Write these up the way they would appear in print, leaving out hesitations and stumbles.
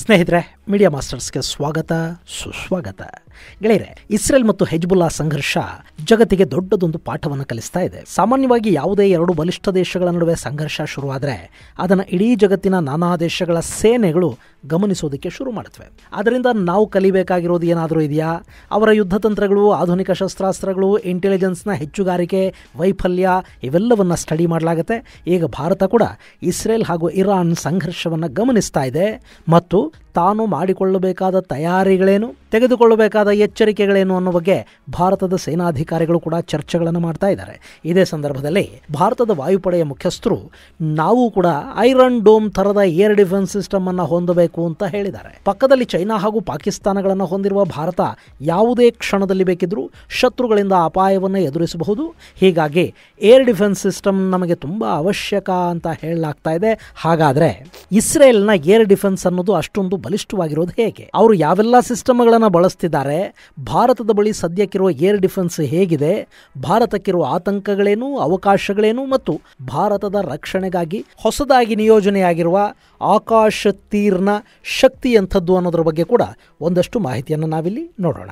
ಸ್ನೇಹಿತರೆ, ಮೀಡಿಯಾ ಮಾಸ್ಟರ್ಸ್ಗೆ ಸ್ವಾಗತ ಸುಸ್ವಾಗತ. ಗೆಳೆಯರೆ, ಇಸ್ರೇಲ್ ಮತ್ತು ಹೆಜ್ಬುಲ್ಲಾ ಸಂಘರ್ಷ ಜಗತ್ತಿಗೆ ದೊಡ್ಡದೊಂದು ಪಾಠವನ್ನು ಕಲಿಸ್ತಾ ಇದೆ. ಸಾಮಾನ್ಯವಾಗಿ ಯಾವುದೇ ಎರಡು ಬಲಿಷ್ಠ ದೇಶಗಳ ನಡುವೆ ಸಂಘರ್ಷ ಶುರುವಾದರೆ ಅದನ್ನು ಇಡೀ ಜಗತ್ತಿನ ನಾನಾ ದೇಶಗಳ ಸೇನೆಗಳು ಗಮನಿಸೋದಕ್ಕೆ ಶುರು ಮಾಡುತ್ತವೆ. ಅದರಿಂದ ನಾವು ಕಲಿಬೇಕಾಗಿರೋದು ಏನಾದರೂ ಇದೆಯಾ? ಅವರ ಯುದ್ಧ ತಂತ್ರಗಳು, ಆಧುನಿಕ ಶಸ್ತ್ರಾಸ್ತ್ರಗಳು, ಇಂಟೆಲಿಜೆನ್ಸ್ನ ಹೆಚ್ಚುಗಾರಿಕೆ, ವೈಫಲ್ಯ ಇವೆಲ್ಲವನ್ನು ಸ್ಟಡಿ ಮಾಡಲಾಗುತ್ತೆ. ಈಗ ಭಾರತ ಕೂಡ ಇಸ್ರೇಲ್ ಹಾಗೂ ಇರಾನ್ ಸಂಘರ್ಷವನ್ನು ಗಮನಿಸ್ತಾ ಇದೆ ಮತ್ತು ತಾನು ಮಾಡಿಕೊಳ್ಳಬೇಕಾದ ತಯಾರಿಗಳೇನು, ತೆಗೆದುಕೊಳ್ಳಬೇಕಾದ ಎಚ್ಚರಿಕೆಗಳೇನು ಅನ್ನೋ ಬಗ್ಗೆ ಭಾರತದ ಸೇನಾಧಿಕಾರಿಗಳು ಕೂಡ ಚರ್ಚೆಗಳನ್ನು ಮಾಡ್ತಾ ಇದ್ದಾರೆ. ಇದೇ ಸಂದರ್ಭದಲ್ಲಿ ಭಾರತದ ವಾಯುಪಡೆಯ ಮುಖ್ಯಸ್ಥರು ನಾವು ಕೂಡ ಐರನ್ ಡೋಮ್ ಥರದ ಏರ್ ಡಿಫೆನ್ಸ್ ಸಿಸ್ಟಮ್ ಅನ್ನು ಹೊಂದಬೇಕು ಅಂತ ಹೇಳಿದ್ದಾರೆ. ಪಕ್ಕದಲ್ಲಿ ಚೈನಾ ಹಾಗೂ ಪಾಕಿಸ್ತಾನಗಳನ್ನು ಹೊಂದಿರುವ ಭಾರತ ಯಾವುದೇ ಕ್ಷಣದಲ್ಲಿ ಬೇಕಿದ್ರೂ ಶತ್ರುಗಳಿಂದ ಅಪಾಯವನ್ನು ಎದುರಿಸಬಹುದು. ಹೀಗಾಗಿ ಏರ್ ಡಿಫೆನ್ಸ್ ಸಿಸ್ಟಮ್ ನಮಗೆ ತುಂಬ ಅವಶ್ಯಕ ಅಂತ ಹೇಳಲಾಗ್ತಾ ಇದೆ. ಹಾಗಾದರೆ ಇಸ್ರೇಲ್ನ ಏರ್ ಡಿಫೆನ್ಸ್ ಅನ್ನೋದು ಅಷ್ಟೊಂದು ಬಲಿಷ್ಠವಾಗಿರೋದು ಹೇಗೆ? ಅವರು ಯಾವೆಲ್ಲ ಸಿಸ್ಟಮ್ಗಳನ್ನು ಬಳಸ್ತಿದ್ದಾರೆ? ಭಾರತದ ಬಳಿ ಸದ್ಯಕ್ಕಿರುವ ಏರ್ ಡಿಫೆನ್ಸ್ ಹೇಗಿದೆ? ಭಾರತಕ್ಕಿರುವ ಆತಂಕಗಳೇನು, ಅವಕಾಶಗಳೇನು ಮತ್ತು ಭಾರತದ ರಕ್ಷಣೆಗಾಗಿ ಹೊಸದಾಗಿ ನಿಯೋಜನೆಯಾಗಿರುವ ಆಕಾಶ ತೀರ್ನ ಶಕ್ತಿ ಎಂಥದ್ದು ಅನ್ನೋದ್ರ ಬಗ್ಗೆ ಕೂಡ ಒಂದಷ್ಟು ಮಾಹಿತಿಯನ್ನು ನಾವಿಲ್ಲಿ ನೋಡೋಣ.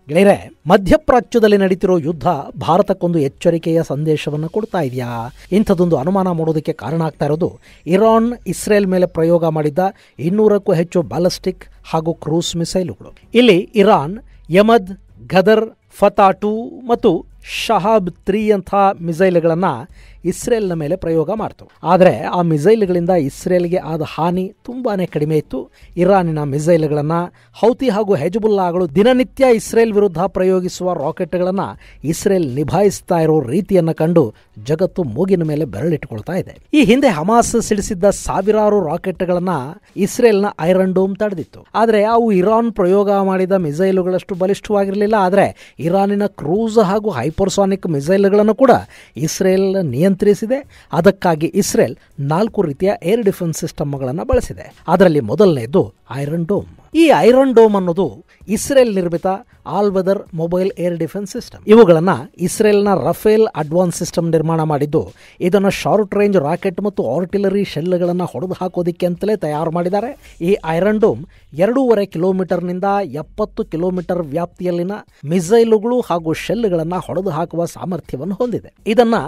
ಗೆಳೆಯರೆ, ಮಧ್ಯಪ್ರಾಚ್ಯದಲ್ಲಿ ನಡೀತಿರೋ ಯುದ್ಧ ಭಾರತಕ್ಕೊಂದು ಎಚ್ಚರಿಕೆಯ ಸಂದೇಶವನ್ನು ಕೊಡ್ತಾ ಇದೆಯಾ? ಇಂಥದ್ದೊಂದು ಅನುಮಾನ ಮಾಡೋದಕ್ಕೆ ಕಾರಣ ಆಗ್ತಾ ಇರೋದು ಇರಾನ್ ಇಸ್ರೇಲ್ ಮೇಲೆ ಪ್ರಯೋಗ ಮಾಡಿದ್ದ 200ಕ್ಕೂ ಹೆಚ್ಚು ಬ್ಯಾಲಿಸ್ಟಿಕ್ ಹಾಗೂ ಕ್ರೂಸ್ ಮಿಸೈಲುಗಳು. ಇಲ್ಲಿ ಇರಾನ್ ಯಮದ್, ಗದರ್, ಫತಾ 2 ಮತ್ತು ಶಹಾಬ್ 3 ಅಂಥ ಮಿಸೈಲ್ಗಳನ್ನು ಇಸ್ರೇಲ್ನ ಮೇಲೆ ಪ್ರಯೋಗ ಮಾಡ್ತು. ಆದರೆ ಆ ಮಿಸೈಲ್ಗಳಿಂದ ಇಸ್ರೇಲ್ಗೆ ಆದ ಹಾನಿ ತುಂಬಾ ಕಡಿಮೆ ಇತ್ತು. ಇರಾನಿನ ಮಿಸೈಲ್ಗಳನ್ನು ಹೌತಿ ಹಾಗೂ ಹೆಜ್ಬುಲ್ಲಾಗಳು ದಿನನಿತ್ಯ ಇಸ್ರೇಲ್ ವಿರುದ್ಧ ಪ್ರಯೋಗಿಸುವ ರಾಕೆಟ್ಗಳನ್ನು ಇಸ್ರೇಲ್ ನಿಭಾಯಿಸ್ತಾ ಇರೋ ರೀತಿಯನ್ನು ಕಂಡು ಜಗತ್ತು ಮೂಗಿನ ಮೇಲೆ ಬೆರಳಿಟ್ಟುಕೊಳ್ತಾ ಇದೆ. ಈ ಹಿಂದೆ ಹಮಾಸ್ ಸಿಡಿಸಿದ್ದ ಸಾವಿರಾರು ರಾಕೆಟ್ಗಳನ್ನು ಇಸ್ರೇಲ್ನ ಐರನ್ ಡೋಮ್ ತಡೆದಿತ್ತು. ಆದರೆ ಅವು ಇರಾನ್ ಪ್ರಯೋಗ ಮಾಡಿದ ಮಿಸೈಲುಗಳಷ್ಟು ಬಲಿಷ್ಠವಾಗಿರಲಿಲ್ಲ. ಆದರೆ ಇರಾನಿನ ಕ್ರೂಸ್ ಹಾಗೂ ಹೈಪರ್ಸಾನಿಕ್ ಮಿಸೈಲ್ಗಳನ್ನು ಕೂಡ ಇಸ್ರೇಲ್ ನಿಯಂತ್ರಿಸಿದೆ. ಅದಕ್ಕಾಗಿ ಇಸ್ರೇಲ್ 4 ರೀತಿಯ ಏರ್ ಡಿಫೆನ್ಸ್ ಸಿಸ್ಟಮ್ಗಳನ್ನು ಬಳಸಿದೆ. ಅದರಲ್ಲಿ ಮೊದಲನೆಯದು ಐರನ್ ಡೋಮ್. ಈ ಐರನ್ ಡೋಮ್ ಅನ್ನೋದು ಇಸ್ರೇಲ್ ನಿರ್ಮಿತ all weather mobile air defence system. ಇವುಗಳನ್ನು ಇಸ್ರೇಲ್ನ ರಫೇಲ್ ಅಡ್ವಾನ್ಸ್ ಸಿಸ್ಟಮ್ ನಿರ್ಮಾಣ ಮಾಡಿದ್ದು, ಇದನ್ನು ಶಾರ್ಟ್ ರೇಂಜ್ ರಾಕೆಟ್ ಮತ್ತು ಆರ್ಟಿಲರಿ ಶೆಲ್ಗಳನ್ನು ಹೊಡೆದು ಹಾಕೋದಿಕ್ಕೆ ಅಂತಲೇ ತಯಾರು ಮಾಡಿದ್ದಾರೆ. ಈ ಐರನ್ ಡೋಮ್ 2.5 ಕಿಲೋಮೀಟರ್ನಿಂದ 70 ಕಿಲೋಮೀಟರ್ ವ್ಯಾಪ್ತಿಯಲ್ಲಿನ ಮಿಸೈಲುಗಳು ಹಾಗೂ ಶೆಲ್ಗಳನ್ನು ಹೊಡೆದು ಹಾಕುವ ಸಾಮರ್ಥ್ಯವನ್ನು ಹೊಂದಿದೆ. ಇದನ್ನು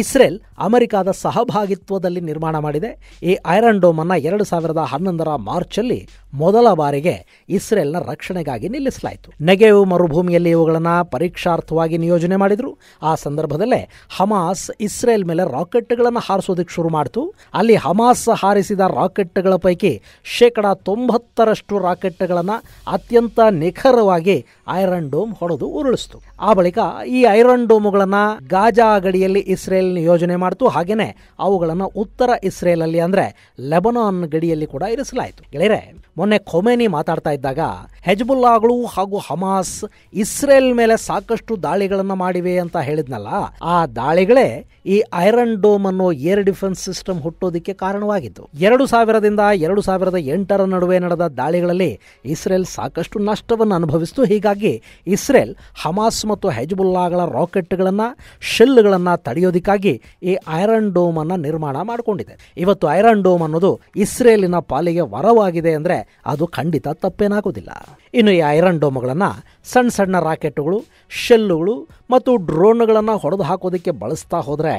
ಇಸ್ರೇಲ್ ಅಮೆರಿಕಾದ ಸಹಭಾಗಿತ್ವದಲ್ಲಿ ನಿರ್ಮಾಣ ಮಾಡಿದೆ. ಈ ಐರನ್ ಡೋಮ್ ಅನ್ನು 2011ರ ಮಾರ್ಚಲ್ಲಿ ಮೊದಲ ಬಾರಿಗೆ ಇಸ್ರೇಲ್ನ ರಕ್ಷಣೆಗಾಗಿ ನಿಲ್ಲಿಸಲಾಯಿತು. ನೆಗೆವ್ ಮರುಭೂಮಿಯಲ್ಲಿ ಇವುಗಳನ್ನು ಪರೀಕ್ಷಾರ್ಥವಾಗಿ ನಿಯೋಜನೆ ಮಾಡಿದ್ರು. ಆ ಸಂದರ್ಭದಲ್ಲೇ ಹಮಾಸ್ ಇಸ್ರೇಲ್ ಮೇಲೆ ರಾಕೆಟ್ಗಳನ್ನು ಹಾರಿಸೋದಕ್ಕೆ ಶುರು ಮಾಡಿತು. ಅಲ್ಲಿ ಹಮಾಸ್ ಹಾರಿಸಿದ ರಾಕೆಟ್ಗಳ ಪೈಕಿ 90% ರಾಕೆಟ್ಗಳನ್ನು ಅತ್ಯಂತ ನಿಖರವಾಗಿ ಐರನ್ ಡೋಮ್ ಹೊಡೆದು ಉರುಳಿಸಿತು. ಆ ಬಳಿಕ ಈ ಐರನ್ ಡೋಮುಗಳನ್ನು ಗಾಜಾ ಗಡಿಯಲ್ಲಿ ಇಸ್ರೇಲ್ ನಿಯೋಜನೆ ಮಾಡಿತು. ಹಾಗೇನೆ ಅವುಗಳನ್ನು ಉತ್ತರ ಇಸ್ರೇಲ್ ಅಲ್ಲಿ ಅಂದ್ರೆ ಲೆಬನಾನ್ ಗಡಿಯಲ್ಲಿ ಕೂಡ ಇರಿಸಲಾಯಿತು. ಗೆಳೆಯರೆ, ಮೊನ್ನೆ ಖೊಮೇನಿ ಮಾತಾಡ್ತಾ ಇದ್ದಾಗ ಹೆಜ್ಬುಲ್ಲಾಗಳು ಹಾಗೂ ಹಮಾಸ್ ಇಸ್ರೇಲ್ ಮೇಲೆ ಸಾಕಷ್ಟು ದಾಳಿಗಳನ್ನು ಮಾಡಿವೆ ಅಂತ ಹೇಳಿದ್ನಲ್ಲ, ಆ ದಾಳಿಗಳೇ ಈ ಐರನ್ ಡೋಮ್ ಅನ್ನೋ ಏರ್ ಡಿಫೆನ್ಸ್ ಸಿಸ್ಟಮ್ ಹುಟ್ಟೋದಕ್ಕೆ ಕಾರಣವಾಗಿತ್ತು. 2000ರಿಂದ 2008ರ ನಡುವೆ ನಡೆದ ದಾಳಿಗಳಲ್ಲಿ ಇಸ್ರೇಲ್ ಸಾಕಷ್ಟು ನಷ್ಟವನ್ನು ಅನುಭವಿಸಿತು. ಹೀಗಾಗಿ ಇಸ್ರೇಲ್ ಹಮಾಸ್ ಮತ್ತು ಹೆಜ್ಬುಲ್ಲಾಗಳ ರಾಕೆಟ್ಗಳನ್ನು, ಶೆಲ್ಗಳನ್ನು ತಡೆಯೋದಕ್ಕಾಗಿ ಈ ಐರನ್ ಡೋಮ್ ಅನ್ನು ನಿರ್ಮಾಣ ಮಾಡಿಕೊಂಡಿದೆ. ಇವತ್ತು ಐರನ್ ಡೋಮ್ ಅನ್ನೋದು ಇಸ್ರೇಲಿನ ಪಾಲಿಗೆ ವರವಾಗಿದೆ ಅಂದರೆ ಅದು ಖಂಡಿತ ತಪ್ಪೇನಾಗೋದಿಲ್ಲ. ಇನ್ನು ಈ ಐರನ್ ಡೋಮ್ಗಳನ್ನು ಸಣ್ಣ ಸಣ್ಣ ರಾಕೆಟ್ಗಳು, ಶೆಲ್ಲುಗಳು ಮತ್ತು ಡ್ರೋನ್ಗಳನ್ನು ಹೊಡೆದು ಹಾಕೋದಕ್ಕೆ ಬಳಸ್ತಾ ಹೋದರೆ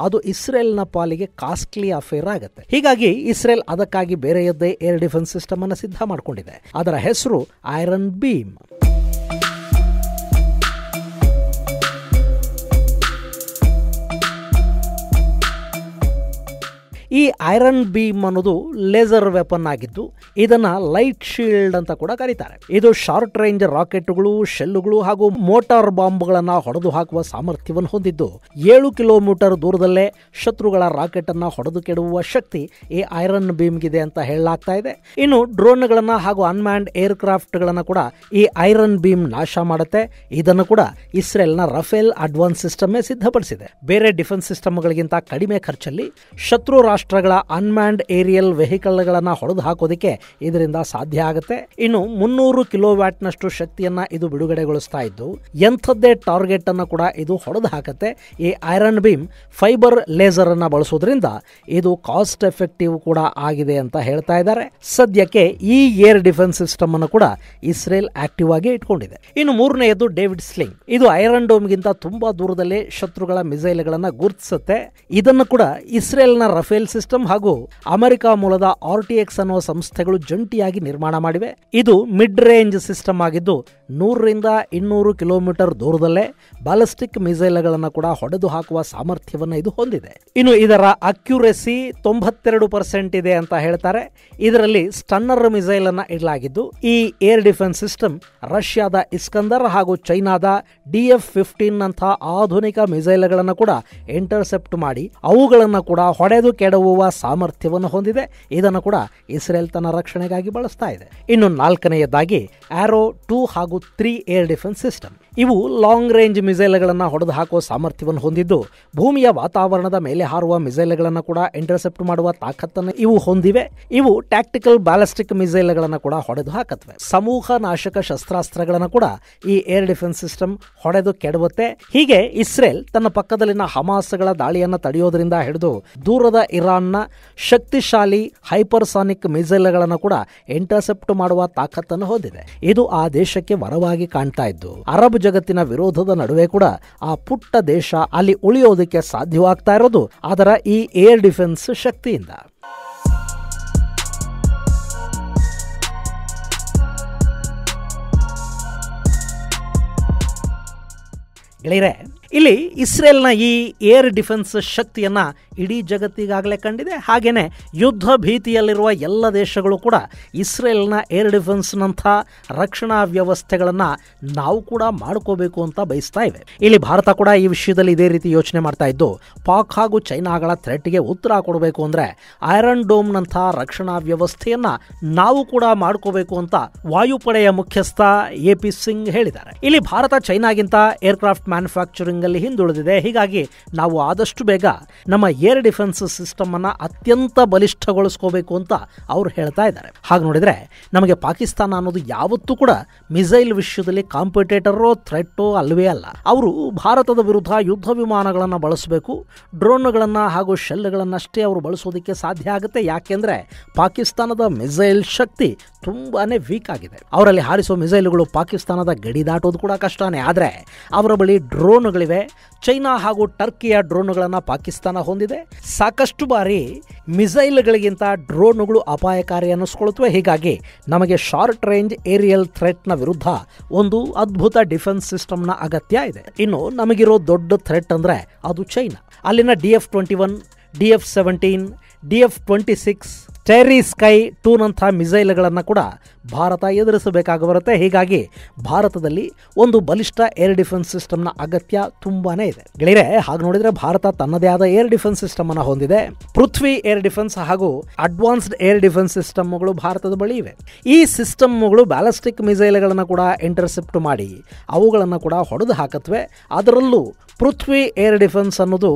ಅದು ಇಸ್ರೇಲ್ನ ಪಾಲಿಗೆ ಕಾಸ್ಟ್ಲಿ ಅಫೇರ್ ಆಗುತ್ತೆ. ಹೀಗಾಗಿ ಇಸ್ರೇಲ್ ಅದಕ್ಕಾಗಿ ಬೇರೆಯದ್ದೇ ಏರ್ ಡಿಫೆನ್ಸ್ ಸಿಸ್ಟಮ್ ಅನ್ನು ಸಿದ್ಧ ಮಾಡಿಕೊಂಡಿದೆ. ಅದರ ಹೆಸರು ಐರನ್ ಬೀಮ್. ಈ ಐರನ್ ಬೀಮ್ ಅನ್ನೋದು ಲೇಸರ್ ವೆಪನ್ ಆಗಿದ್ದು ಇದನ್ನ ಲೈಟ್ ಶೀಲ್ಡ್ ಅಂತ ಕೂಡ ಕರೀತಾರೆ. ಇದು ಶಾರ್ಟ್ ರೇಂಜ್ ರಾಕೆಟ್ಗಳು, ಶೆಲ್ಲುಗಳು ಹಾಗೂ ಮೋಟಾರ್ ಬಾಂಬ್ಗಳನ್ನು ಹೊಡೆದು ಹಾಕುವ ಸಾಮರ್ಥ್ಯವನ್ನು ಹೊಂದಿದ್ದು 7 ಕಿಲೋಮೀಟರ್ ದೂರದಲ್ಲೇ ಶತ್ರುಗಳ ರಾಕೆಟ್ ಅನ್ನ ಹೊಡೆದು ಕೆಡುವ ಶಕ್ತಿ ಈ ಐರನ್ ಬೀಮ್ಗಿದೆ ಅಂತ ಹೇಳಲಾಗ್ತಾ ಇದೆ. ಇನ್ನು ಡ್ರೋನ್ಗಳನ್ನ ಹಾಗೂ ಅನ್ಮ್ಯಾನ್ಡ್ ಏರ್ ಕ್ರಾಫ್ಟ್ಗಳನ್ನು ಕೂಡ ಈ ಐರನ್ ಬೀಮ್ ನಾಶ ಮಾಡುತ್ತೆ. ಇದನ್ನು ಕೂಡ ಇಸ್ರೇಲ್ನ ರಫೇಲ್ ಅಡ್ವಾನ್ಸ್ ಸಿಸ್ಟಮ್ ಸಿದ್ಧಪಡಿಸಿದೆ. ಬೇರೆ ಡಿಫೆನ್ಸ್ ಸಿಸ್ಟಮ್ಗಳಿಗಿಂತ ಕಡಿಮೆ ಖರ್ಚಲ್ಲಿ ಶತ್ರು ರಾಷ್ಟ್ರ ರಾಷ್ಟ್ರಗಳ ಅನ್ಮ್ಯಾನ್ಡ್ ಏರಿಯಲ್ ವೆಹಿಕಲ್ಗಳನ್ನು ಹೊಡೆದು ಹಾಕೋದಕ್ಕೆ ಇದರಿಂದ ಸಾಧ್ಯ ಆಗುತ್ತೆ. ಇನ್ನು 300 ಕಿಲೋವ್ಯಾಟ್ನಷ್ಟು ಶಕ್ತಿಯನ್ನ ಇದು ಬಿಡುಗಡೆಗೊಳಿಸ್ತಾ ಇದ್ದು ಎಂಥದ್ದೇ ಟಾರ್ಗೆಟ್ ಅನ್ನು ಕೂಡ ಇದು ಹೊಡೆದು ಹಾಕುತ್ತೆ. ಈ ಐರನ್ ಬೀಮ್ ಫೈಬರ್ ಲೇಸರ್ ಅನ್ನ ಬಳಸೋದ್ರಿಂದ ಇದು ಕಾಸ್ಟ್ ಎಫೆಕ್ಟಿವ್ ಕೂಡ ಆಗಿದೆ ಅಂತ ಹೇಳ್ತಾ ಇದ್ದಾರೆ. ಸದ್ಯಕ್ಕೆ ಈ ಏರ್ ಡಿಫೆನ್ಸ್ ಸಿಸ್ಟಮ್ ಅನ್ನು ಕೂಡ ಇಸ್ರೇಲ್ ಆಕ್ಟಿವ್ ಆಗಿ ಇಟ್ಕೊಂಡಿದೆ. ಇನ್ನು ಮೂರನೆಯದು ಡೇವಿಡ್ ಸ್ಲಿಂಗ್. ಇದು ಐರನ್ ಡೋಮ್ ಗಿಂತ ತುಂಬಾ ದೂರದಲ್ಲಿ ಶತ್ರುಗಳ ಮಿಸೈಲ್ಗಳನ್ನ ಗುರುತಿಸುತ್ತೆ. ಇದನ್ನು ಕೂಡ ಇಸ್ರೇಲ್ನ ರಫೇಲ್ ಸಿಸ್ಟಮ್ ಹಾಗೂ ಅಮೆರಿಕ ಮೂಲದ ಆರ್ಟಿಎಕ್ಸ್ ಅನ್ನುವ ಸಂಸ್ಥೆಗಳು ಜಂಟಿಯಾಗಿ ನಿರ್ಮಾಣ ಮಾಡಿವೆ. ಇದು ಮಿಡ್ ರೇಂಜ್ ಸಿಸ್ಟಮ್ ಆಗಿದ್ದು 100ರಿಂದ 200 ಕಿಲೋಮೀಟರ್ ದೂರದಲ್ಲೇ ಬ್ಯಾಲಿಸ್ಟಿಕ್ ಮಿಸೈಲ್ಗಳನ್ನು ಕೂಡ ಹೊಡೆದು ಹಾಕುವ ಸಾಮರ್ಥ್ಯವನ್ನು ಇದು ಹೊಂದಿದೆ. ಇನ್ನು ಇದರ ಅಕ್ಯುರೆಸಿ 92% ಇದೆ ಅಂತ ಹೇಳ್ತಾರೆ. ಇದರಲ್ಲಿ ಸ್ಟನ್ನರ್ ಮಿಸೈಲ್ ಅನ್ನ ಇಡಲಾಗಿದ್ದು ಈ ಏರ್ ಡಿಫೆನ್ಸ್ ಸಿಸ್ಟಮ್ ರಷ್ಯಾದ ಇಸ್ಕಂದರ್ ಹಾಗೂ ಚೈನಾದ DF-15 ಅಂತ ಆಧುನಿಕ ಮಿಸೈಲ್ಗಳನ್ನು ಕೂಡ ಇಂಟರ್ಸೆಪ್ಟ್ ಮಾಡಿ ಅವುಗಳನ್ನು ಕೂಡ ಹೊಡೆದು ಕೆಡವುವ ಸಾಮರ್ಥ್ಯವನ್ನು ಹೊಂದಿದೆ. ಇದನ್ನು ಕೂಡ ಇಸ್ರೇಲ್ ತನ್ನ ರಕ್ಷಣೆಗಾಗಿ ಬಳಸ್ತಾ ಇದೆ. ಇನ್ನು ನಾಲ್ಕನೆಯದಾಗಿ ಆರೋ 2 ಹಾಗೂ 3 ಏರ್ ಡಿಫೆನ್ಸ್ ಸಿಸ್ಟಮ್. ಇವು ಲಾಂಗ್ ರೇಂಜ್ ಮಿಸೈಲ್ಗಳನ್ನು ಹೊಡೆದು ಹಾಕುವ ಸಾಮರ್ಥ್ಯವನ್ನು ಹೊಂದಿದ್ದು ಭೂಮಿಯ ವಾತಾವರಣದ ಮೇಲೆ ಹಾರುವ ಮಿಸೈಲ್ಗಳನ್ನು ಕೂಡ ಇಂಟರ್ಸೆಪ್ಟ್ ಮಾಡುವ ತಾಕತ್ತನ್ನು ಇವು ಹೊಂದಿವೆ. ಇವು ಟ್ಯಾಕ್ಟಿಕಲ್ ಬ್ಯಾಲಿಸ್ಟಿಕ್ ಮಿಸೈಲ್ಗಳನ್ನು ಕೂಡ ಹೊಡೆದು ಹಾಕತ್ವೆ. ಸಮೂಹ ನಾಶಕ ಶಸ್ತ್ರಾಸ್ತ್ರಗಳನ್ನು ಕೂಡ ಈ ಏರ್ ಡಿಫೆನ್ಸ್ ಸಿಸ್ಟಮ್ ಹೊಡೆದು ಕೆಡವುತ್ತೆ. ಹೀಗೆ ಇಸ್ರೇಲ್ ತನ್ನ ಪಕ್ಕದಲ್ಲಿನ ಹಮಾಸ್ಗಳ ದಾಳಿಯನ್ನು ತಡೆಯೋದ್ರಿಂದ ಹಿಡಿದು ದೂರದ ಇರಾನ್ನ ಶಕ್ತಿಶಾಲಿ ಹೈಪರ್ಸಾನಿಕ್ ಮಿಸೈಲ್ಗಳನ್ನು ಕೂಡ ಇಂಟರ್ಸೆಪ್ಟ್ ಮಾಡುವ ತಾಕತ್ತನ್ನು ಹೊಂದಿದೆ. ಇದು ಆ ದೇಶಕ್ಕೆ ವರವಾಗಿ ಕಾಣ್ತಾ ಇದ್ದು ಅರಬ್ ಜಗತ್ತಿನ ವಿರೋಧದ ನಡುವೆ ಕೂಡ ಆ ಪುಟ್ಟ ದೇಶ ಅಲ್ಲಿ ಉಳಿಯೋದಕ್ಕೆ ಸಾಧ್ಯವಾಗ್ತಾ ಇರೋದು ಅದರ ಈ ಏರ್ ಡಿಫೆನ್ಸ್ ಶಕ್ತಿಯಿಂದ. ಗೆಳೆಯರೆ, ಇಲ್ಲಿ ಇಸ್ರೇಲ್ನ ಈ ಏರ್ ಡಿಫೆನ್ಸ್ ಶಕ್ತಿಯನ್ನ ಇಡೀ ಜಗತ್ತಿಗಾಗಲೇ ಕಂಡಿದೆ. ಹಾಗೇನೆ ಯುದ್ಧ ಭೀತಿಯಲ್ಲಿರುವ ಎಲ್ಲ ದೇಶಗಳು ಕೂಡ ಇಸ್ರೇಲ್ನ ಏರ್ ಡಿಫೆನ್ಸ್ನಂಥ ರಕ್ಷಣಾ ವ್ಯವಸ್ಥೆಗಳನ್ನು ನಾವು ಕೂಡ ಮಾಡ್ಕೋಬೇಕು ಅಂತ ಬಯಸ್ತಾ ಇವೆ. ಇಲ್ಲಿ ಭಾರತ ಕೂಡ ಈ ವಿಷಯದಲ್ಲಿ ಇದೇ ರೀತಿ ಯೋಚನೆ ಮಾಡ್ತಾ ಇದ್ದು ಪಾಕ್ ಹಾಗೂ ಚೈನಾಗಳ ಥ್ರೆಟ್ಗೆ ಉತ್ತರ ಕೊಡಬೇಕು ಅಂದರೆ ಐರನ್ ಡೋಮ್ನಂಥ ರಕ್ಷಣಾ ವ್ಯವಸ್ಥೆಯನ್ನ ನಾವು ಕೂಡ ಮಾಡ್ಕೋಬೇಕು ಅಂತ ವಾಯುಪಡೆಯ ಮುಖ್ಯಸ್ಥ AP ಸಿಂಗ್ ಹೇಳಿದ್ದಾರೆ. ಇಲ್ಲಿ ಭಾರತ ಚೈನಾಗಿಂತ ಏರ್ಕ್ರಾಫ್ಟ್ ಮ್ಯಾನುಫ್ಯಾಕ್ಚರಿಂಗ್ ಅಲ್ಲಿ ಹಿಂದುಳಿದಿದೆ. ಹೀಗಾಗಿ ನಾವು ಆದಷ್ಟು ಬೇಗ ನಮ್ಮ ಏರ್ ಡಿಫೆನ್ಸ್ ಸಿಸ್ಟಮ್ ಅನ್ನ ಅತ್ಯಂತ ಬಲಿಷ್ಠಗೊಳಿಸ್ಕೋಬೇಕು ಅಂತ ಅವರು ಹೇಳ್ತಾ ಇದ್ದಾರೆ. ಹಾಗೆ ನೋಡಿದ್ರೆ ನಮಗೆ ಪಾಕಿಸ್ತಾನ ಅನ್ನೋದು ಯಾವತ್ತೂ ಕೂಡ ಮಿಸೈಲ್ ವಿಷಯದಲ್ಲಿ ಕಾಂಪಿಟೇಟರೋ ಥ್ರೆಟ್ಟೋ ಅಲ್ವೇ ಅಲ್ಲ. ಅವರು ಭಾರತದ ವಿರುದ್ಧ ಯುದ್ಧ ವಿಮಾನಗಳನ್ನು ಬಳಸಬೇಕು, ಡ್ರೋನ್ಗಳನ್ನು ಹಾಗೂ ಶೆಲ್ಗಳನ್ನಷ್ಟೇ ಅವರು ಬಳಸೋದಕ್ಕೆ ಸಾಧ್ಯ ಆಗುತ್ತೆ. ಯಾಕೆಂದ್ರೆ ಪಾಕಿಸ್ತಾನದ ಮಿಸೈಲ್ ಶಕ್ತಿ ತುಂಬಾನೇ ವೀಕ್ ಆಗಿದೆ. ಅವರಲ್ಲಿ ಹಾರಿಸೋ ಮಿಸೈಲ್ಗಳು ಪಾಕಿಸ್ತಾನದ ಗಡಿ ದಾಟೋದು ಕೂಡ ಕಷ್ಟನೇ. ಆದರೆ ಅವರ ಬಳಿ ಡ್ರೋನ್ಗಳಿವೆ. ಚೈನಾ ಹಾಗೂ ಟರ್ಕಿಯ ಡ್ರೋನ್ಗಳನ್ನು ಪಾಕಿಸ್ತಾನ ಹೊಂದಿದೆ. ಸಾಕಷ್ಟು ಬಾರಿ ಮಿಸೈಲ್ಗಳಿಗಿಂತ ಡ್ರೋನ್ಗಳು ಅಪಾಯಕಾರಿ ಅನ್ನಿಸ್ಕೊಳ್ತವೆ. ಹೀಗಾಗಿ ನಮಗೆ ಶಾರ್ಟ್ ರೇಂಜ್ ಏರಿಯಲ್ ಥ್ರೆಟ್ನ ವಿರುದ್ಧ ಒಂದು ಅದ್ಭುತ ಡಿಫೆನ್ಸ್ ಸಿಸ್ಟಮ್ನ ಅಗತ್ಯ ಇದೆ. ಇನ್ನು ನಮಗಿರೋ ದೊಡ್ಡ ಥ್ರೆಟ್ ಅಂದರೆ ಅದು ಚೈನಾ. ಅಲ್ಲಿನ DF-21, DF-17, DF-26, terry sky 2 ನಂಥ ಮಿಸೈಲ್ಗಳನ್ನು ಕೂಡ ಭಾರತ ಎದುರಿಸಬೇಕಾಗಿ ಬರುತ್ತೆ. ಹೀಗಾಗಿ ಭಾರತದಲ್ಲಿ ಒಂದು ಬಲಿಷ್ಠ ಏರ್ ಡಿಫೆನ್ಸ್ ಸಿಸ್ಟಮ್ನ ಅಗತ್ಯ ತುಂಬಾನೇ ಇದೆ. ಗೆಳೆಯರೆ, ಹಾಗೆ ನೋಡಿದ್ರೆ ಭಾರತ ತನ್ನದೇ ಆದ ಏರ್ ಡಿಫೆನ್ಸ್ ಸಿಸ್ಟಮ್ ಅನ್ನು ಹೊಂದಿದೆ. ಪೃಥ್ವಿ ಏರ್ ಡಿಫೆನ್ಸ್ ಹಾಗೂ ಅಡ್ವಾನ್ಸ್ಡ್ ಏರ್ ಡಿಫೆನ್ಸ್ ಸಿಸ್ಟಮ್ಗಳು ಭಾರತದ ಬಳಿ ಇವೆ. ಈ ಸಿಸ್ಟಮ್ಗಳು ಬ್ಯಾಲಿಸ್ಟಿಕ್ ಮಿಸೈಲ್ಗಳನ್ನು ಕೂಡ ಇಂಟರ್ಸೆಪ್ಟ್ ಮಾಡಿ ಅವುಗಳನ್ನು ಕೂಡ ಹೊಡೆದು ಹಾಕತ್ವೆ. ಅದರಲ್ಲೂ ಪೃಥ್ವಿ ಏರ್ ಡಿಫೆನ್ಸ್ ಅನ್ನೋದು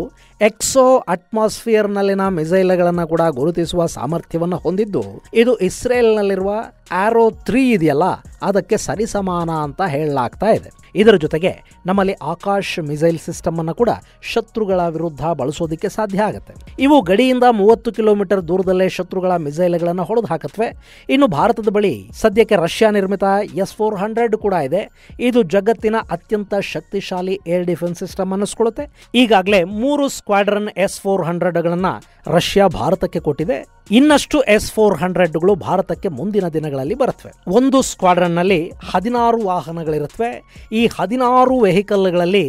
ಎಕ್ಸೋ ಅಟ್ಮಾಸ್ಫಿಯರ್ನಲ್ಲಿನ ಮಿಸೈಲ್ಗಳನ್ನು ಕೂಡ ಗುರುತಿಸುವ ಸಾಮರ್ಥ್ಯವನ್ನು ಹೊಂದಿದ್ದು ಇದು ಇಸ್ರೇಲ್ನಲ್ಲಿರುವ ಆರೋ 3 ಇದೆಯಲ್ಲ ಅದಕ್ಕೆ ಸರಿಸಮಾನ ಅಂತ ಹೇಳಲಾಗ್ತಾ ಇದೆ. ಇದರ ಜೊತೆಗೆ ನಮ್ಮಲ್ಲಿ ಆಕಾಶ್ ಮಿಸೈಲ್ ಸಿಸ್ಟಮ್ ಅನ್ನು ಕೂಡ ಶತ್ರುಗಳ ವಿರುದ್ಧ ಬಳಸೋದಕ್ಕೆ ಸಾಧ್ಯ ಆಗುತ್ತೆ. ಇವು ಗಡಿಯಿಂದ 30 ಕಿಲೋಮೀಟರ್ ದೂರದಲ್ಲೇ ಶತ್ರುಗಳ ಮಿಸೈಲ್ಗಳನ್ನು ಹೊಡೆದು ಹಾಕತ್ವೆ. ಇನ್ನು ಭಾರತದ ಬಳಿ ಸದ್ಯಕ್ಕೆ ರಷ್ಯಾ ನಿರ್ಮಿತ S-400 ಕೂಡ ಇದೆ. ಇದು ಜಗತ್ತಿನ ಅತ್ಯಂತ ಶಕ್ತಿಶಾಲಿ ಏರ್ ಡಿಫೆನ್ಸ್ ಸಿಸ್ಟಮ್ ಅನ್ನಿಸ್ಕೊಳ್ಳುತ್ತೆ. ಈಗಾಗಲೇ 3 ಸ್ಕ್ವಾಡ್ರನ್ S-400ಗಳನ್ನು ರಷ್ಯಾ ಭಾರತಕ್ಕೆ ಕೊಟ್ಟಿದೆ. ಇನ್ನಷ್ಟು S-400ಗಳು ಭಾರತಕ್ಕೆ ಮುಂದಿನ ದಿನಗಳಲ್ಲಿ ಬರುತ್ತವೆ. ಒಂದು ಸ್ಕ್ವಾಡ್ರನ್ ನಲ್ಲಿ 16 ವಾಹನಗಳಿರುತ್ತವೆ. ಈ 16 ವೆಹಿಕಲ್ಗಳಲ್ಲಿ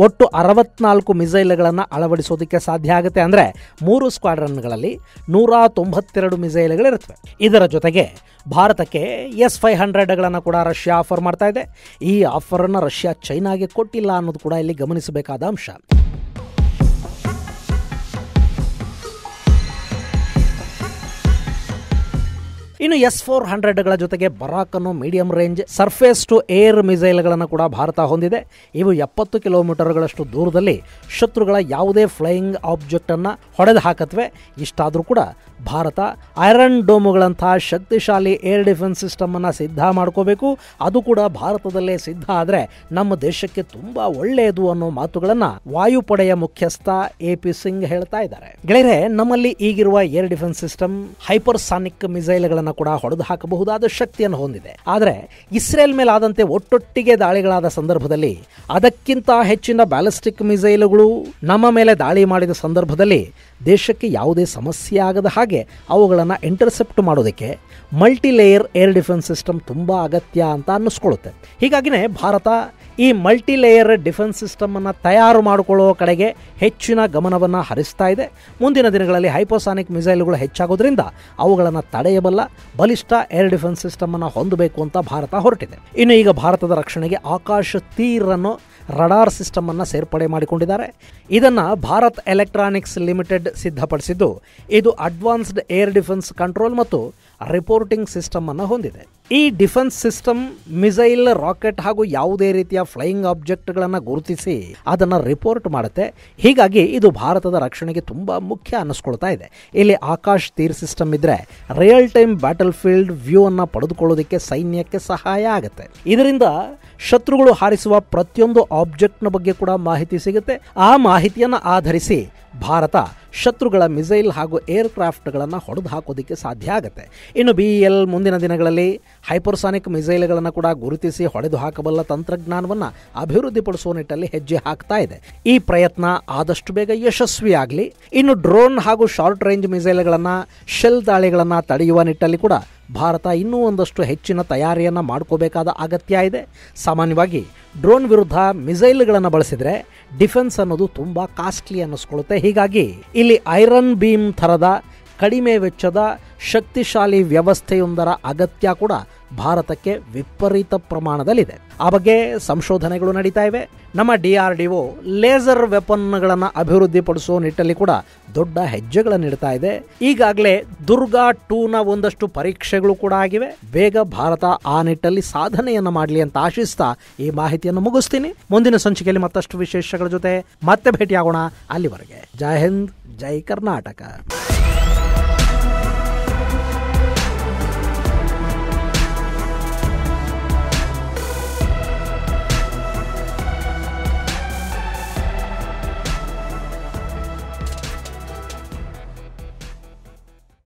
ಒಟ್ಟು 64 ಮಿಸೈಲ್ಗಳನ್ನು ಅಳವಡಿಸೋದಕ್ಕೆ ಸಾಧ್ಯ ಆಗುತ್ತೆ. ಅಂದರೆ 3 ಸ್ಕ್ವಾಡ್ರನ್ಗಳಲ್ಲಿ 192 ಮಿಸೈಲ್ಗಳಿರುತ್ತವೆ. ಇದರ ಜೊತೆಗೆ ಭಾರತಕ್ಕೆ S-500ಗಳನ್ನು ಕೂಡ ರಷ್ಯಾ ಆಫರ್ ಮಾಡ್ತಾ ಇದೆ. ಈ ಆಫರನ್ನು ರಷ್ಯಾ ಚೈನಾಗೆ ಕೊಟ್ಟಿಲ್ಲ ಅನ್ನೋದು ಕೂಡ ಇಲ್ಲಿ ಗಮನಿಸಬೇಕಾದ ಅಂಶ. ಇನ್ನು S-400ಗಳ ಜೊತೆಗೆ ಬರಾಕ್ ಅನ್ನೋ medium range surface to air ಮಿಸೈಲ್ಗಳನ್ನು ಕೂಡ ಭಾರತ ಹೊಂದಿದೆ. ಇವು 70 ಕಿಲೋಮೀಟರ್ಗಳಷ್ಟು ದೂರದಲ್ಲಿ ಶತ್ರುಗಳ ಯಾವುದೇ ಫ್ಲೈಯಿಂಗ್ ಆಬ್ಜೆಕ್ಟ್ ಅನ್ನ ಹೊಡೆದು ಹಾಕತ್ವೆ. ಇಷ್ಟಾದರೂ ಕೂಡ ಭಾರತ ಐರನ್ ಡೋಮ್ಗಳಂತಹ ಶಕ್ತಿಶಾಲಿ ಏರ್ ಡಿಫೆನ್ಸ್ ಸಿಸ್ಟಮ್ ಅನ್ನ ಸಿದ್ಧ ಮಾಡ್ಕೋಬೇಕು. ಅದು ಕೂಡ ಭಾರತದಲ್ಲೇ ಸಿದ್ಧ ಆದರೆ ನಮ್ಮ ದೇಶಕ್ಕೆ ತುಂಬಾ ಒಳ್ಳೆಯದು ಅನ್ನೋ ಮಾತುಗಳನ್ನ ವಾಯುಪಡೆಯ ಮುಖ್ಯಸ್ಥ AP ಸಿಂಗ್ ಹೇಳ್ತಾ ಇದ್ದಾರೆ. ಗೆಳೆಯರೆ, ನಮ್ಮಲ್ಲಿ ಈಗಿರುವ ಏರ್ ಡಿಫೆನ್ಸ್ ಸಿಸ್ಟಮ್ ಹೈಪರ್ಸಾನಿಕ್ ಮಿಸೈಲ್ಗಳನ್ನು ಕೂಡ ಹೊಡೆದು ಹಾಕಬಹುದಾದ ಶಕ್ತಿಯನ್ನು ಹೊಂದಿದೆ. ಆದರೆ ಇಸ್ರೇಲ್ ಮೇಲೆ ಆದಂತೆ ಒಟ್ಟೊಟ್ಟಿಗೆ ದಾಳಿಗಳಾದ ಸಂದರ್ಭದಲ್ಲಿ ಅದಕ್ಕಿಂತ ಹೆಚ್ಚಿನ ಬ್ಯಾಲಿಸ್ಟಿಕ್ ಮಿಸೈಲ್ಗಳು ನಮ್ಮ ಮೇಲೆ ದಾಳಿ ಮಾಡಿದ ಸಂದರ್ಭದಲ್ಲಿ ದೇಶಕ್ಕೆ ಯಾವುದೇ ಸಮಸ್ಯೆ ಆಗದ ಹಾಗೆ ಅವುಗಳನ್ನು ಇಂಟರ್ಸೆಪ್ಟ್ ಮಾಡೋದಕ್ಕೆ multi layer air defence system ತುಂಬ ಅಗತ್ಯ ಅಂತ ಅನ್ನಿಸ್ಕೊಳ್ಳುತ್ತೆ. ಹೀಗಾಗಿನೇ ಭಾರತ ಈ ಮಲ್ಟಿ ಲೇಯರ್ ಡಿಫೆನ್ಸ್ ಸಿಸ್ಟಮ್ ಅನ್ನು ತಯಾರು ಮಾಡಿಕೊಳ್ಳೋ ಕಡೆಗೆ ಹೆಚ್ಚಿನ ಗಮನವನ್ನು ಹರಿಸ್ತಾ ಇದೆ. ಮುಂದಿನ ದಿನಗಳಲ್ಲಿ ಹೈಪರ್ಸಾನಿಕ್ ಮಿಸೈಲ್ಗಳು ಹೆಚ್ಚಾಗೋದ್ರಿಂದ ಅವುಗಳನ್ನು ತಡೆಯಬಲ್ಲ ಬಲಿಷ್ಠ ಏರ್ ಡಿಫೆನ್ಸ್ ಸಿಸ್ಟಮ್ ಅನ್ನು ಹೊಂದಬೇಕು ಅಂತ ಭಾರತ ಹೊರಟಿದೆ. ಇನ್ನು ಈಗ ಭಾರತದ ರಕ್ಷಣೆಗೆ ಆಕಾಶ ತೀರ್ ಅನ್ನೋ ರಡಾರ್ ಸಿಸ್ಟಮ್ ಅನ್ನು ಸೇರ್ಪಡೆ ಮಾಡಿಕೊಂಡಿದ್ದಾರೆ. ಇದನ್ನು ಭಾರತ್ ಎಲೆಕ್ಟ್ರಾನಿಕ್ಸ್ ಲಿಮಿಟೆಡ್ ಸಿದ್ಧಪಡಿಸಿದ್ದು ಇದು ಅಡ್ವಾನ್ಸ್ಡ್ ಏರ್ ಡಿಫೆನ್ಸ್ ಕಂಟ್ರೋಲ್ ಮತ್ತು ರಿಪೋರ್ಟಿಂಗ್ ಸಿಸ್ಟಮ್ ಅನ್ನು ಹೊಂದಿದೆ. ಈ ಡಿಫೆನ್ಸ್ ಸಿಸ್ಟಮ್ ಮಿಸೈಲ್, ರಾಕೆಟ್ ಹಾಗೂ ಯಾವುದೇ ರೀತಿಯ ಫ್ಲೈಯಿಂಗ್ ಆಬ್ಜೆಕ್ಟ್ಗಳನ್ನು ಗುರುತಿಸಿ ಅದನ್ನು ರಿಪೋರ್ಟ್ ಮಾಡುತ್ತೆ. ಹೀಗಾಗಿ ಇದು ಭಾರತದ ರಕ್ಷಣೆಗೆ ತುಂಬ ಮುಖ್ಯ ಅನ್ನಿಸ್ಕೊಳ್ತಾ ಇದೆ. ಇಲ್ಲಿ ಆಕಾಶ್ ತೀರ್ ಸಿಸ್ಟಮ್ ಇದ್ರೆ real time battle field view ಅನ್ನು ಪಡೆದುಕೊಳ್ಳೋದಕ್ಕೆ ಸೈನ್ಯಕ್ಕೆ ಸಹಾಯ ಆಗುತ್ತೆ. ಇದರಿಂದ ಶತ್ರುಗಳು ಹಾರಿಸುವ ಪ್ರತಿಯೊಂದು ಆಬ್ಜೆಕ್ಟ್ನ ಬಗ್ಗೆ ಕೂಡ ಮಾಹಿತಿ ಸಿಗುತ್ತೆ. ಆ ಮಾಹಿತಿಯನ್ನು ಆಧರಿಸಿ ಭಾರತ ಶತ್ರುಗಳ ಮಿಸೈಲ್ ಹಾಗೂ ಏರ್ ಕ್ರಾಫ್ಟ್ಗಳನ್ನು ಹೊಡೆದು ಹಾಕೋದಕ್ಕೆ ಸಾಧ್ಯ ಆಗುತ್ತೆ. ಇನ್ನು BEL ಮುಂದಿನ ದಿನಗಳಲ್ಲಿ ಹೈಪರ್ಸಾನಿಕ್ ಮಿಸೈಲ್ಗಳನ್ನು ಕೂಡ ಗುರುತಿಸಿ ಹೊಡೆದು ಹಾಕಬಲ್ಲ ತಂತ್ರಜ್ಞಾನವನ್ನು ಅಭಿವೃದ್ಧಿಪಡಿಸುವ ನಿಟ್ಟಲ್ಲಿ ಹೆಜ್ಜೆ ಹಾಕ್ತಾ ಇದೆ. ಈ ಪ್ರಯತ್ನ ಆದಷ್ಟು ಬೇಗ ಯಶಸ್ವಿಯಾಗಲಿ. ಇನ್ನು ಡ್ರೋನ್ ಹಾಗೂ ಶಾರ್ಟ್ ರೇಂಜ್ ಮಿಸೈಲ್ಗಳನ್ನು, ಶೆಲ್ ದಾಳಿಗಳನ್ನು ತಡೆಯುವ ನಿಟ್ಟಲ್ಲಿ ಕೂಡ ಭಾರತ ಇನ್ನೂ ಒಂದಷ್ಟು ಹೆಚ್ಚಿನ ತಯಾರಿಯನ್ನು ಮಾಡ್ಕೋಬೇಕಾದ ಅಗತ್ಯ ಇದೆ. ಸಾಮಾನ್ಯವಾಗಿ ಡ್ರೋನ್ ವಿರುದ್ಧ ಮಿಸೈಲ್ಗಳನ್ನು ಬಳಸಿದರೆ ಡಿಫೆನ್ಸ್ ಅನ್ನೋದು ತುಂಬ ಕಾಸ್ಟ್ಲಿ ಅನ್ನಿಸ್ಕೊಳ್ಳುತ್ತೆ. ಹೀಗಾಗಿ ಇಲ್ಲಿ ಐರನ್ ಬೀಮ್ ಥರದ ಕಡಿಮೆ ವೆಚ್ಚದ ಶಕ್ತಿಶಾಲಿ ವ್ಯವಸ್ಥೆಯೊಂದರ ಅಗತ್ಯ ಕೂಡ ಭಾರತಕ್ಕೆ ವಿಪರೀತ ಪ್ರಮಾಣದಲ್ಲಿದೆ. ಆ ಬಗ್ಗೆ ಸಂಶೋಧನೆಗಳು ನಡೀತಾ ಇವೆ. ನಮ್ಮ DRDO ಲೇಸರ್ ವೆಪನ್ಗಳನ್ನು ಅಭಿವೃದ್ಧಿಪಡಿಸುವ ನಿಟ್ಟಲ್ಲಿ ಕೂಡ ದೊಡ್ಡ ಹೆಜ್ಜೆಗಳನ್ನು ಇಡ್ತಾ ಇದೆ. ಈಗಾಗಲೇ ದುರ್ಗಾ 2ನ ಒಂದಷ್ಟು ಪರೀಕ್ಷೆಗಳು ಕೂಡ ಆಗಿವೆ. ಬೇಗ ಭಾರತ ಆ ನಿಟ್ಟಲ್ಲಿ ಸಾಧನೆಯನ್ನು ಮಾಡಲಿ ಅಂತ ಆಶಿಸ್ತಾ ಈ ಮಾಹಿತಿಯನ್ನು ಮುಗಿಸ್ತೀನಿ. ಮುಂದಿನ ಸಂಚಿಕೆಯಲ್ಲಿ ಮತ್ತಷ್ಟು ವಿಶೇಷಗಳ ಜೊತೆ ಮತ್ತೆ ಭೇಟಿಯಾಗೋಣ. ಅಲ್ಲಿವರೆಗೆ ಜೈ ಹಿಂದ್, ಜೈ ಕರ್ನಾಟಕ.